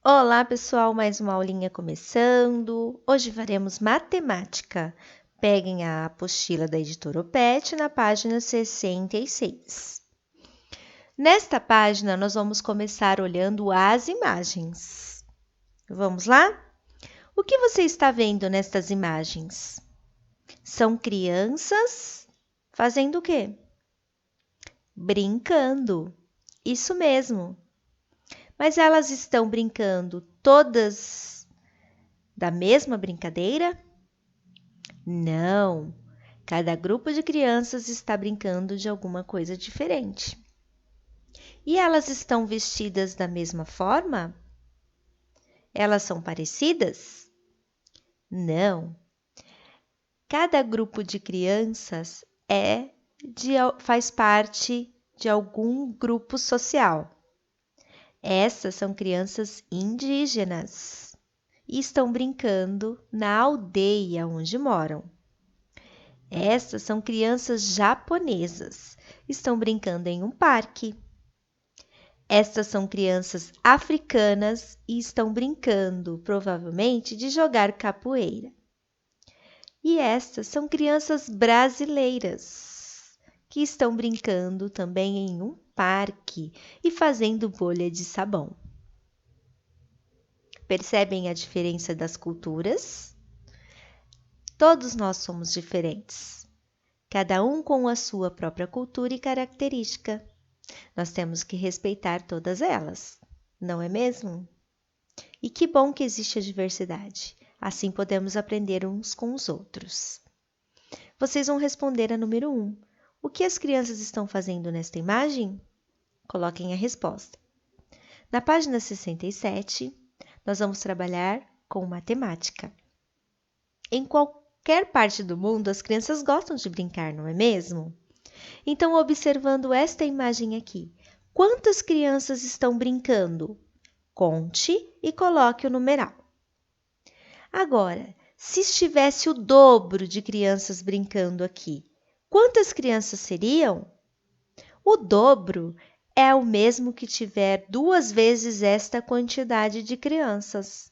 Olá, pessoal, mais uma aulinha começando. Hoje faremos matemática. Peguem a apostila da editora Opet na página 66. Nesta página, nós vamos começar olhando as imagens. Vamos lá? O que você está vendo nestas imagens? São crianças fazendo o quê? Brincando. Isso mesmo. Mas elas estão brincando todas da mesma brincadeira? Não. Cada grupo de crianças está brincando de alguma coisa diferente. E elas estão vestidas da mesma forma? Elas são parecidas? Não. Cada grupo de crianças faz parte de algum grupo social. Essas são crianças indígenas e estão brincando na aldeia onde moram. Essas são crianças japonesas, estão brincando em um parque. Estas são crianças africanas e estão brincando, provavelmente, de jogar capoeira. E estas são crianças brasileiras, que estão brincando também em um parque e fazendo bolha de sabão. Percebem a diferença das culturas? Todos nós somos diferentes, cada um com a sua própria cultura e característica. Nós temos que respeitar todas elas, não é mesmo? E que bom que existe a diversidade, assim podemos aprender uns com os outros. Vocês vão responder a número 1. O que as crianças estão fazendo nesta imagem? Coloquem a resposta. Na página 67, nós vamos trabalhar com matemática. Em qualquer parte do mundo, as crianças gostam de brincar, não é mesmo? Então, observando esta imagem aqui, quantas crianças estão brincando? Conte e coloque o numeral. Agora, se estivesse o dobro de crianças brincando aqui, quantas crianças seriam? O dobro é o mesmo que tiver 2 vezes esta quantidade de crianças.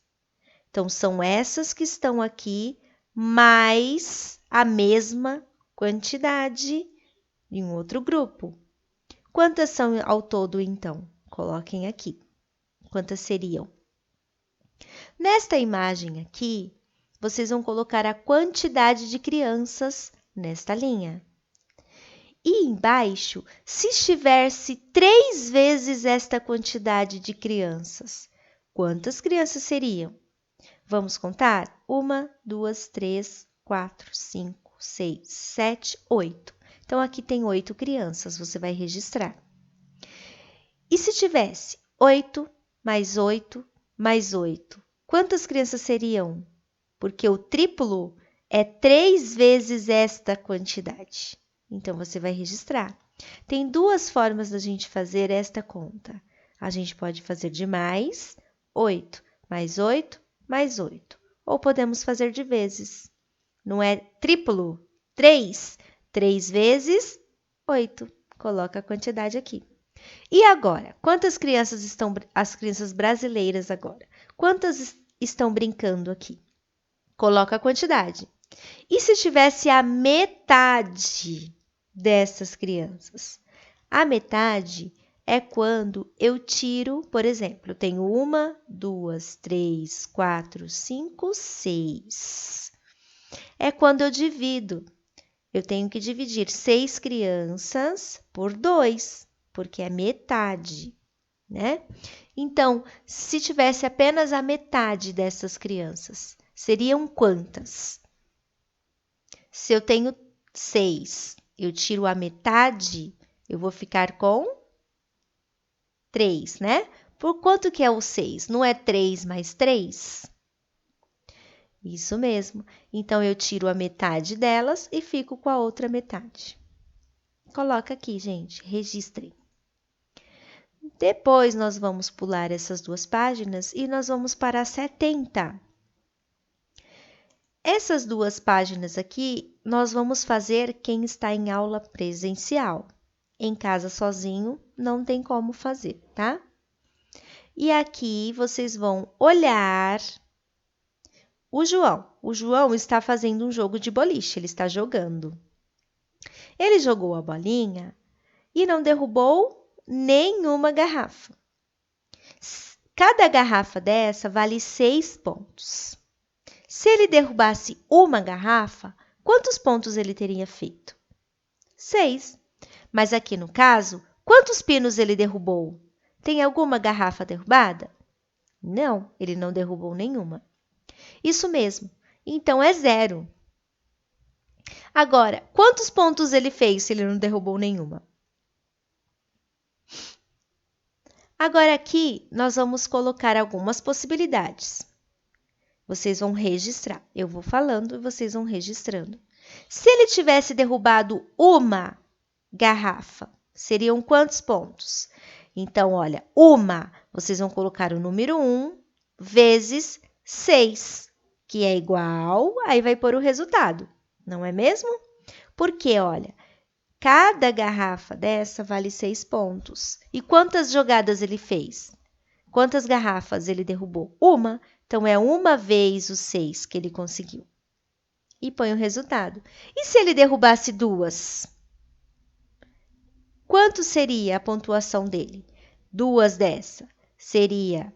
Então, são essas que estão aqui, mais a mesma quantidade em um outro grupo. Quantas são ao todo, então? Coloquem aqui. Quantas seriam? Nesta imagem aqui, vocês vão colocar a quantidade de crianças nesta linha. E embaixo, se estivesse 3 vezes esta quantidade de crianças, quantas crianças seriam? Vamos contar? 1, 2, 3, 4, 5, 6, 7, 8. Então, aqui tem 8 crianças, você vai registrar. E se tivesse 8 mais 8 mais 8, quantas crianças seriam? Porque o triplo é 3 vezes esta quantidade. Então, você vai registrar. Tem 2 formas da gente fazer esta conta. A gente pode fazer de mais 8 mais 8 mais 8. Ou podemos fazer de vezes. Não é triplo? 3. 3 vezes 8. Coloca a quantidade aqui. E agora? Quantas crianças estão, as crianças brasileiras agora? Quantas estão brincando aqui? Coloca a quantidade. E se tivesse a metade dessas crianças? A metade é quando eu tiro, por exemplo, eu tenho 1, 2, 3, 4, 5, 6. É quando eu divido. Eu tenho que dividir 6 crianças por 2, porque é metade, né? Então, se tivesse apenas a metade dessas crianças, seriam quantas? Se eu tenho 6, eu tiro a metade, eu vou ficar com 3, né? Por quanto que é o 6? Não é 3 mais 3? Isso mesmo. Então, eu tiro a metade delas e fico com a outra metade. Coloca aqui, gente, registrem. Depois, nós vamos pular essas 2 páginas e nós vamos para a 70. Essas 2 páginas aqui, nós vamos fazer quem está em aula presencial. Em casa sozinho, não tem como fazer, tá? E aqui vocês vão olhar o João. O João está fazendo um jogo de boliche, ele está jogando. Ele jogou a bolinha e não derrubou nenhuma garrafa. Cada garrafa dessa vale 6 pontos. Se ele derrubasse uma garrafa, quantos pontos ele teria feito? 6. Mas aqui no caso, quantos pinos ele derrubou? Tem alguma garrafa derrubada? Não, ele não derrubou nenhuma. Isso mesmo, então é 0. Agora, quantos pontos ele fez se ele não derrubou nenhuma? Agora aqui, nós vamos colocar algumas possibilidades. Vocês vão registrar. Eu vou falando e vocês vão registrando. Se ele tivesse derrubado uma garrafa, seriam quantos pontos? Então, olha, vocês vão colocar o número 1 vezes 6, que é igual, aí vai pôr o resultado, não é mesmo? Porque, olha, cada garrafa dessa vale 6 pontos. E quantas jogadas ele fez? Quantas garrafas ele derrubou? Uma. Então, é uma vez os 6 que ele conseguiu. E põe o resultado. E se ele derrubasse 2? Quanto seria a pontuação dele? 2 dessa. Seria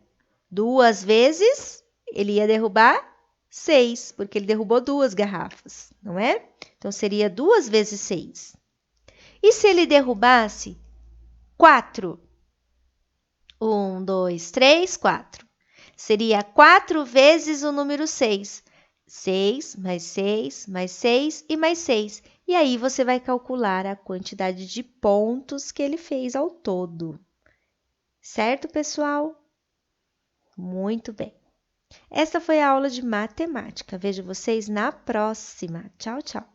2 vezes, ele ia derrubar 6, porque ele derrubou 2 garrafas, não é? Então, seria 2 vezes 6. E se ele derrubasse 4? 1, 2, 3, 4. Seria 4 vezes o número 6. 6, mais 6, mais 6 e mais 6. E aí você vai calcular a quantidade de pontos que ele fez ao todo. Certo, pessoal? Muito bem. Essa foi a aula de matemática. Vejo vocês na próxima. Tchau, tchau.